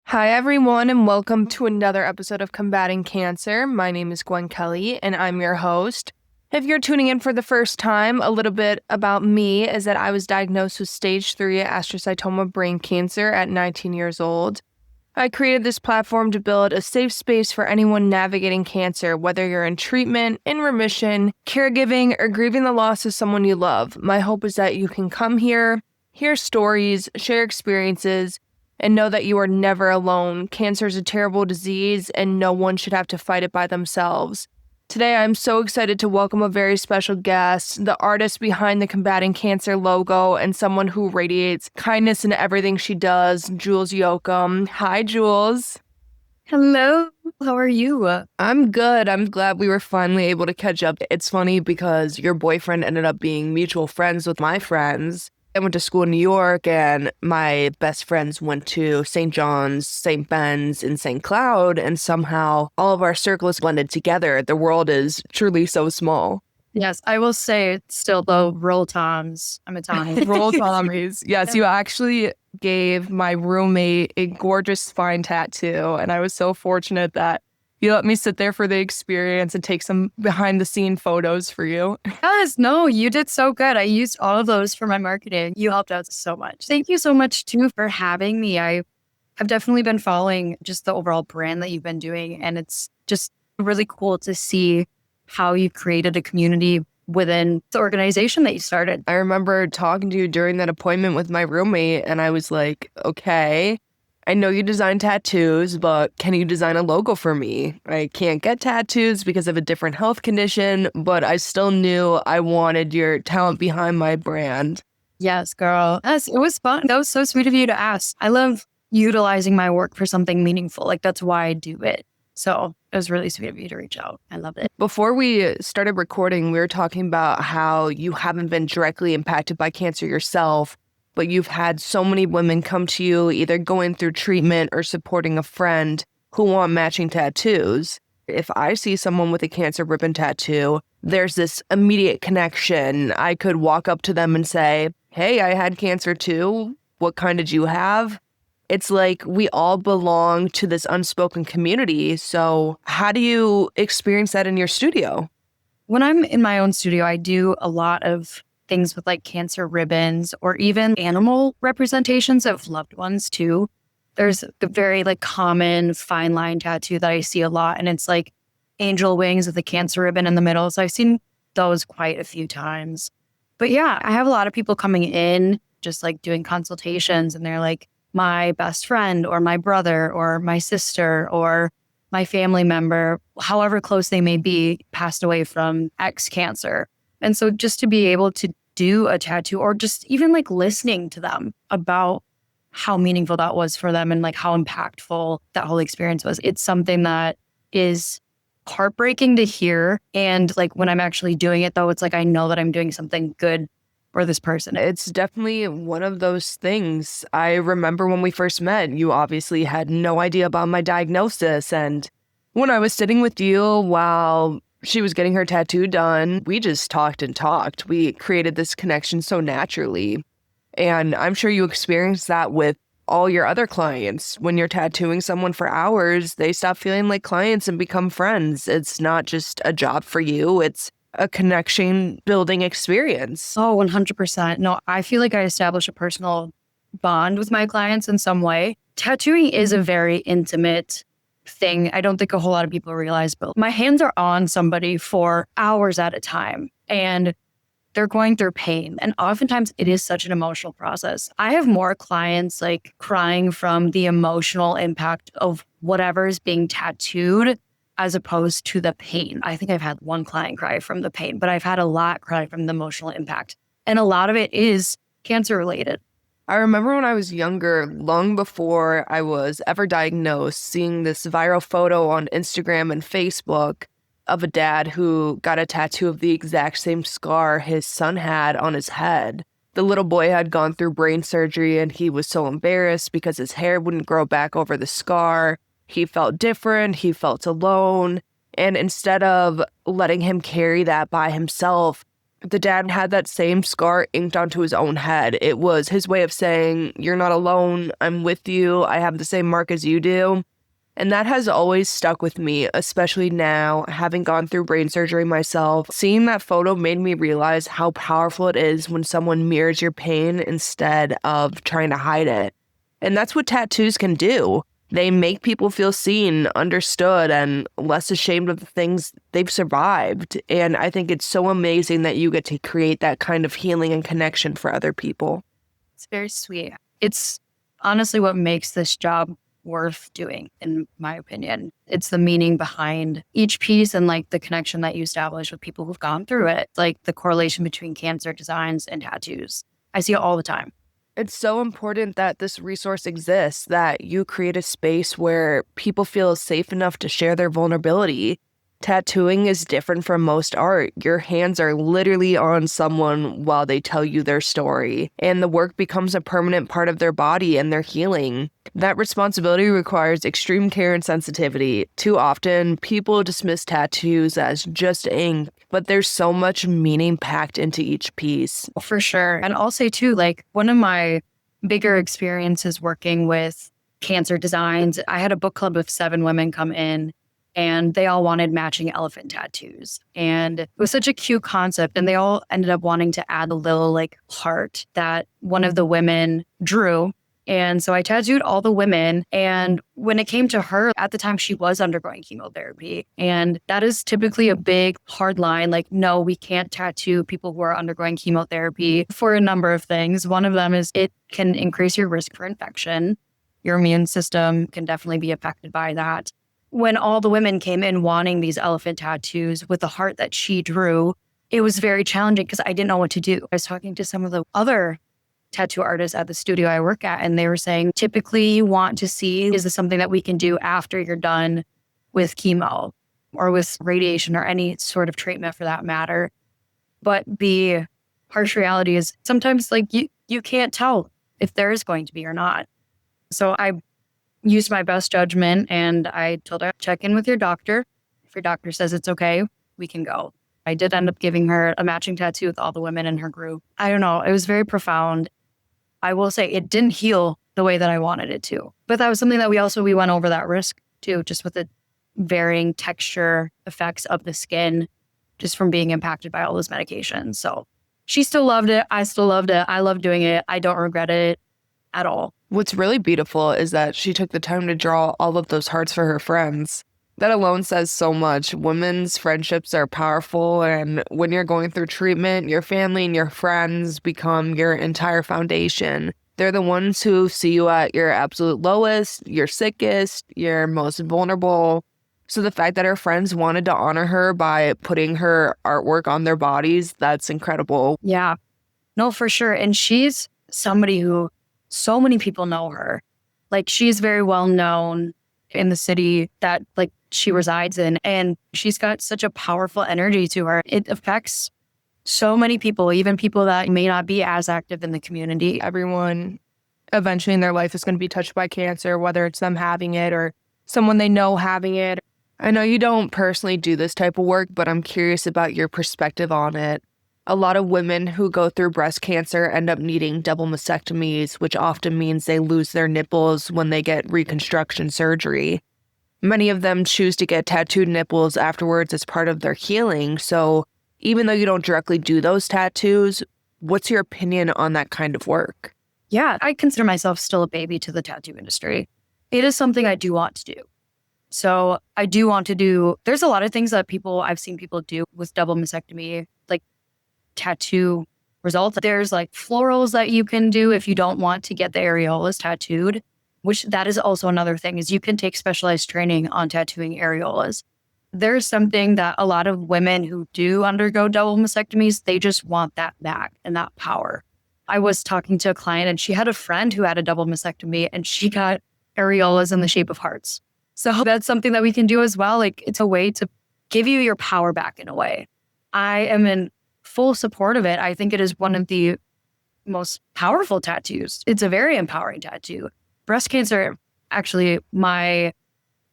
Hi, everyone, and welcome to another episode of Combating Cancer. My name is Gwen Kelly, and I'm your host. If you're tuning in for the first time, a little bit about me is that I was diagnosed with stage 3 astrocytoma brain cancer at 19 years old. I created this platform to build a safe space for anyone navigating cancer, whether you're in treatment, in remission, caregiving, or grieving the loss of someone you love. My hope is that you can come here, hear stories, share experiences, and know that you are never alone. Cancer is a terrible disease, and no one should have to fight it by themselves. Today, I'm so excited to welcome a very special guest, the artist behind the Combating Cancer logo, and someone who radiates kindness in everything she does, Jewels Yocum. Hi, Jewels. Hello, how are you? I'm good. I'm glad we were finally able to catch up. It's funny because your boyfriend ended up being mutual friends with my friends. I went to school in New York, and my best friends went to St. John's, St. Ben's, and St. Cloud, and somehow all of our circles blended together. The world is truly so small. Yes, I will say still though, roll toms. I'm Italian. Roll Tommies. Yes, you actually gave my roommate a gorgeous spine tattoo, and I was so fortunate that you let me sit there for the experience and take some behind the scene photos for you. Yes, no, you did so good. I used all of those for my marketing. You helped out so much. Thank you so much too for having me. I have definitely been following just the overall brand that you've been doing, and it's just really cool to see how you've created a community within the organization that you started. I remember talking to you during that appointment with my roommate, and I was like, okay, I know you design tattoos, but can you design a logo for me? I can't get tattoos because of a different health condition, but I still knew I wanted your talent behind my brand. Yes, girl. Yes, it was fun. That was so sweet of you to ask. I love utilizing my work for something meaningful. Like, that's why I do it. So it was really sweet of you to reach out. I loved it. Before we started recording, we were talking about how you haven't been directly impacted by cancer yourself, but you've had so many women come to you either going through treatment or supporting a friend who want matching tattoos. If I see someone with a cancer ribbon tattoo, there's this immediate connection. I could walk up to them and say, hey, I had cancer too. What kind did you have? It's like we all belong to this unspoken community. So how do you experience that in your studio? When I'm in my own studio, I do a lot of things with like cancer ribbons or even animal representations of loved ones too. There's the very like common fine line tattoo that I see a lot, and it's like angel wings with a cancer ribbon in the middle. So I've seen those quite a few times. But yeah, I have a lot of people coming in just like doing consultations, and they're like, my best friend or my brother or my sister or my family member, however close they may be, passed away from X cancer. And so just to be able to do a tattoo or just even like listening to them about how meaningful that was for them and like how impactful that whole experience was, it's something that is heartbreaking to hear. And like when I'm actually doing it though, it's like I know that I'm doing something good for this person. It's definitely one of those things. I remember when we first met, you obviously had no idea about my diagnosis. And when I was sitting with you while she was getting her tattoo done, we just talked and talked. We created this connection so naturally. And I'm sure you experienced that with all your other clients. When you're tattooing someone for hours, they stop feeling like clients and become friends. It's not just a job for you. It's a connection building experience. Oh, 100%. No, I feel like I establish a personal bond with my clients in some way. Tattooing is a very intimate thing. I don't think a whole lot of people realize, but my hands are on somebody for hours at a time and they're going through pain. And oftentimes it is such an emotional process. I have more clients like crying from the emotional impact of whatever is being tattooed as opposed to the pain. I think I've had one client cry from the pain, but I've had a lot cry from the emotional impact. And a lot of it is cancer related. I remember when I was younger, long before I was ever diagnosed, seeing this viral photo on Instagram and Facebook of a dad who got a tattoo of the exact same scar his son had on his head. The little boy had gone through brain surgery and he was so embarrassed because his hair wouldn't grow back over the scar. He felt different, he felt alone, and instead of letting him carry that by himself, The dad had that same scar inked onto his own head. It was his way of saying, you're not alone, I'm with you, I have the same mark as you do. And that has always stuck with me, especially now, having gone through brain surgery myself. Seeing that photo made me realize how powerful it is when someone mirrors your pain instead of trying to hide it. And that's what tattoos can do. They make people feel seen, understood, and less ashamed of the things they've survived. And I think it's so amazing that you get to create that kind of healing and connection for other people. It's very sweet. It's honestly what makes this job worth doing, in my opinion. It's the meaning behind each piece and like the connection that you establish with people who've gone through it, like the correlation between cancer designs and tattoos. I see it all the time. It's so important that this resource exists, that you create a space where people feel safe enough to share their vulnerability. Tattooing is different from most art. Your hands are literally on someone while they tell you their story, and the work becomes a permanent part of their body and their healing. That responsibility requires extreme care and sensitivity. Too often, people dismiss tattoos as just ink, but there's so much meaning packed into each piece. For sure. And I'll say too, like one of my bigger experiences working with cancer designs, I had a book club of 7 women come in and they all wanted matching elephant tattoos. And it was such a cute concept. And they all ended up wanting to add a little like heart that one of the women drew. And so I tattooed all the women. And when it came to her, at the time, she was undergoing chemotherapy. And that is typically a big hard line. Like, no, we can't tattoo people who are undergoing chemotherapy for a number of things. One of them is it can increase your risk for infection. Your immune system can definitely be affected by that. When all the women came in wanting these elephant tattoos with the heart that she drew, it was very challenging because I didn't know what to do. I was talking to some of the other tattoo artists at the studio I work at, and they were saying, typically you want to see, is this something that we can do after you're done with chemo or with radiation or any sort of treatment for that matter? But the harsh reality is sometimes like you can't tell if there is going to be or not. So I used my best judgment and I told her, check in with your doctor. If your doctor says it's okay, we can go. I did end up giving her a matching tattoo with all the women in her group. I don't know. It was very profound. I will say it didn't heal the way that I wanted it to. But that was something that we went over that risk too, just with the varying texture effects of the skin, just from being impacted by all those medications. So she still loved it. I still loved it. I love doing it. I don't regret it at all. What's really beautiful is that she took the time to draw all of those hearts for her friends. That alone says so much. Women's friendships are powerful, and when you're going through treatment, your family and your friends become your entire foundation. They're the ones who see you at your absolute lowest, your sickest, your most vulnerable. So the fact that her friends wanted to honor her by putting her artwork on their bodies, that's incredible. Yeah, no, for sure. And she's somebody who so many people know her. Like, she's very well known in the city that like she resides in, and she's got such a powerful energy to her. It affects so many people, even people that may not be as active in the community. Everyone eventually in their life is going to be touched by cancer, whether it's them having it or someone they know having it. I know you don't personally do this type of work, but I'm curious about your perspective on it. A lot of women who go through breast cancer end up needing double mastectomies, which often means they lose their nipples when they get reconstruction surgery. Many of them choose to get tattooed nipples afterwards as part of their healing. So even though you don't directly do those tattoos, what's your opinion on that kind of work? Yeah, I consider myself still a baby to the tattoo industry. It is something I do want to do. So I do want to do, there's a lot of things that I've seen people do with double mastectomy, like tattoo results. There's like florals that you can do if you don't want to get the areolas tattooed, which that is also another thing, is you can take specialized training on tattooing areolas. There's something that a lot of women who do undergo double mastectomies, they just want that back and that power. I was talking to a client and she had a friend who had a double mastectomy and she got areolas in the shape of hearts. So that's something that we can do as well. Like, it's a way to give you your power back in a way. I am in full support of it. I think it is one of the most powerful tattoos. It's a very empowering tattoo. Breast cancer, actually, my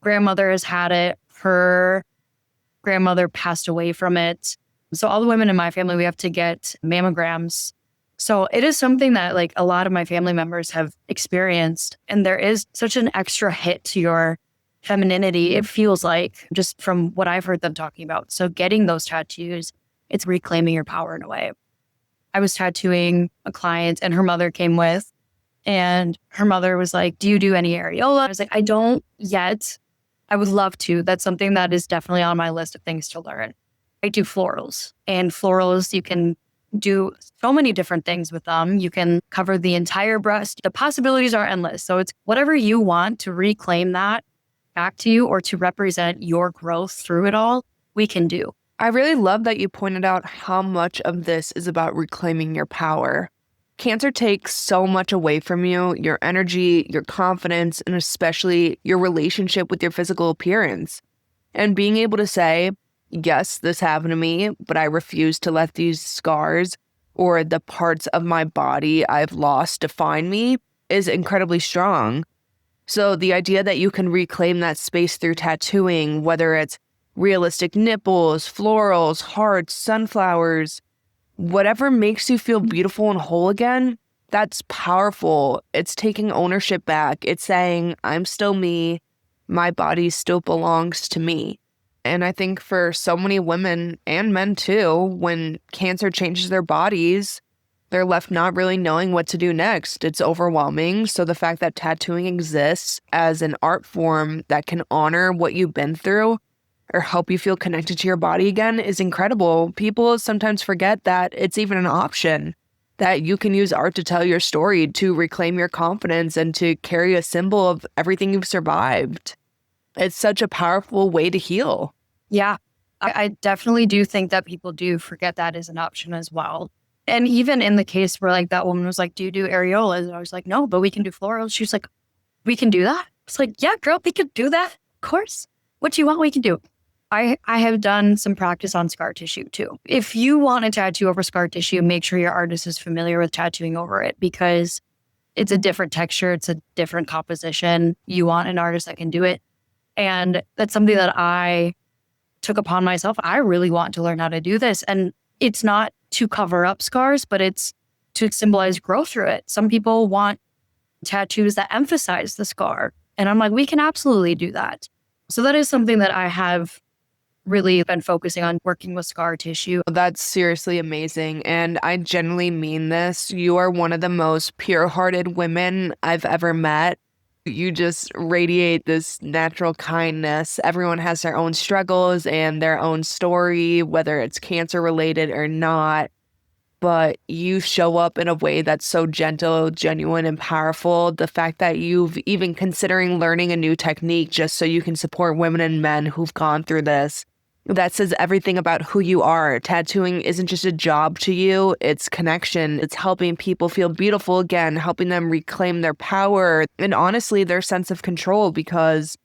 grandmother has had it. Her grandmother passed away from it So all the women in my family, we have to get mammograms. So it is something that like a lot of my family members have experienced. And there is such an extra hit to your femininity, it feels like, just from what I've heard them talking about. So getting those tattoos, it's reclaiming your power in a way. I was tattooing a client and her mother came with, and her mother was like, do you do any areola? I was like, I don't yet. I would love to. That's something that is definitely on my list of things to learn. I do florals, and florals, you can do so many different things with them. You can cover the entire breast. The possibilities are endless. So it's whatever you want to reclaim that back to you or to represent your growth through it all, we can do. I really love that you pointed out how much of this is about reclaiming your power. Cancer takes so much away from you, your energy, your confidence, and especially your relationship with your physical appearance. And being able to say, yes, this happened to me, but I refuse to let these scars or the parts of my body I've lost define me is incredibly strong. So the idea that you can reclaim that space through tattooing, whether it's realistic nipples, florals, hearts, sunflowers, whatever makes you feel beautiful and whole again, that's powerful. It's taking ownership back. It's saying, I'm still me. My body still belongs to me. And I think for so many women and men too, when cancer changes their bodies, they're left not really knowing what to do next. It's overwhelming. So the fact that tattooing exists as an art form that can honor what you've been through or help you feel connected to your body again is incredible. People sometimes forget that it's even an option, that you can use art to tell your story, to reclaim your confidence, and to carry a symbol of everything you've survived. It's such a powerful way to heal. Yeah, I definitely do think that people do forget that as an option as well. And even in the case where like that woman was like, do you do areolas? And I was like, no, but we can do florals. She was like, we can do that? It's like, yeah, girl, we can do that. Of course. What you want, we can do. I have done some practice on scar tissue too. If you want a tattoo over scar tissue, make sure your artist is familiar with tattooing over it because it's a different texture. It's a different composition. You want an artist that can do it. And that's something that I took upon myself. I really want to learn how to do this. And it's not to cover up scars, but it's to symbolize growth through it. Some people want tattoos that emphasize the scar. And I'm like, we can absolutely do that. So that is something that I have really been focusing on, working with scar tissue. That's seriously amazing. And I genuinely mean this. You are one of the most pure-hearted women I've ever met. You just radiate this natural kindness. Everyone has their own struggles and their own story, whether it's cancer related or not. But you show up in a way that's so gentle, genuine, and powerful. The fact that you've even considering learning a new technique just so you can support women and men who've gone through this, that says everything about who you are. Tattooing isn't just a job to you, it's connection. It's helping people feel beautiful again, helping them reclaim their power and honestly their sense of control, because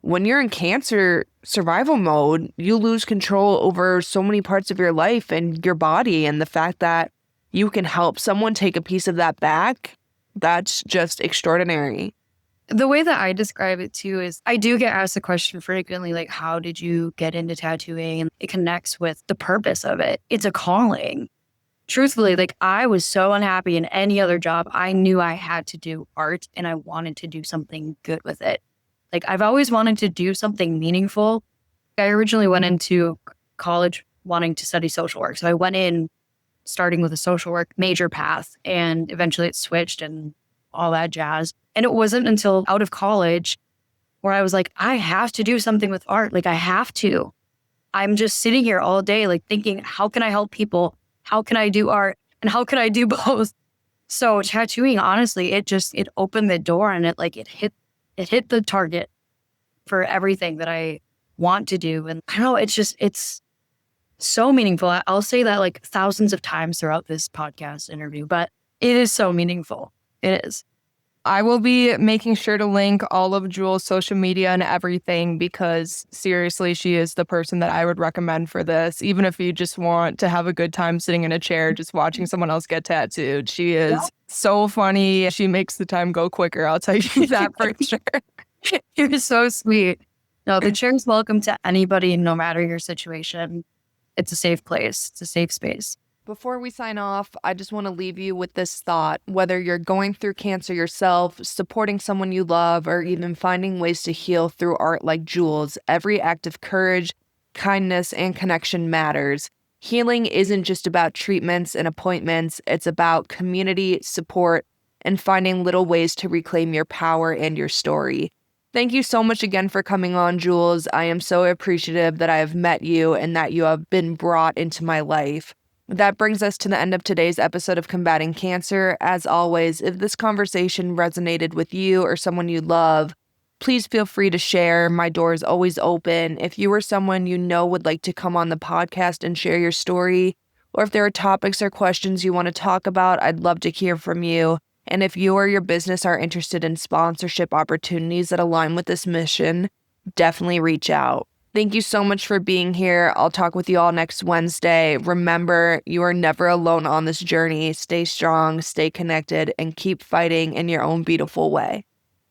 when you're in cancer survival mode, you lose control over so many parts of your life and your body. And the fact that you can help someone take a piece of that back, that's just extraordinary. The way that I describe it too is I do get asked the question frequently, like, how did you get into tattooing? And it connects with the purpose of it. It's a calling. Truthfully, like I was so unhappy in any other job. I knew I had to do art and I wanted to do something good with it. Like I've always wanted to do something meaningful. I originally went into college wanting to study social work. So I went in starting with a social work major path and eventually it switched and all that jazz. And it wasn't until out of college where I was like, I have to do something with art. Like I have to. I'm just sitting here all day, like thinking, how can I help people? How can I do art? And how can I do both? So tattooing, honestly, it opened the door and it hit the target for everything that I want to do. And I don't know, it's so meaningful. I'll say that like thousands of times throughout this podcast interview, but it is so meaningful. It is. I will be making sure to link all of Jewels' social media and everything because seriously, she is the person that I would recommend for this. Even if you just want to have a good time sitting in a chair, just watching someone else get tattooed. She is so funny. She makes the time go quicker. I'll tell you that for sure. You're so sweet. No, the chair is welcome to anybody, no matter your situation. it's a safe place. It's a safe space. Before we sign off, I just want to leave you with this thought. Whether you're going through cancer yourself, supporting someone you love, or even finding ways to heal through art like Jewels, every act of courage, kindness, and connection matters. Healing isn't just about treatments and appointments, it's about community, support, and finding little ways to reclaim your power and your story. Thank you so much again for coming on, Jewels. I am so appreciative that I have met you and that you have been brought into my life. That brings us to the end of today's episode of Combating Cancer. As always, if this conversation resonated with you or someone you love, please feel free to share. My door is always open. If you or someone you know would like to come on the podcast and share your story, or if there are topics or questions you want to talk about, I'd love to hear from you. And if you or your business are interested in sponsorship opportunities that align with this mission, definitely reach out. Thank you so much for being here. I'll talk with you all next Wednesday. Remember, you are never alone on this journey. Stay strong, stay connected, and keep fighting in your own beautiful way.